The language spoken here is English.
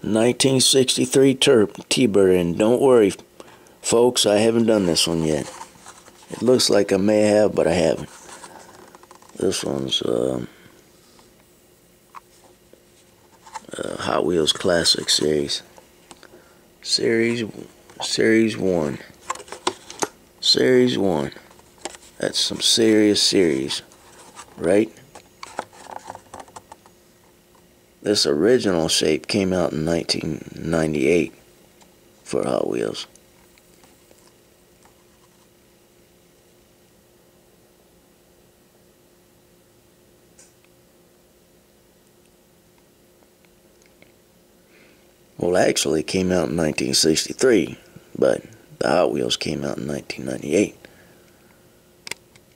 1963 T-Bird, and don't worry, folks, I haven't done this one yet. It looks like I may have, but I haven't. This one's Hot Wheels Classic Series. Series 1. Series 1. That's some serious series, right? This original shape came out in 1998 for Hot Wheels. Well, actually, it came out in 1963, but the Hot Wheels came out in 1998.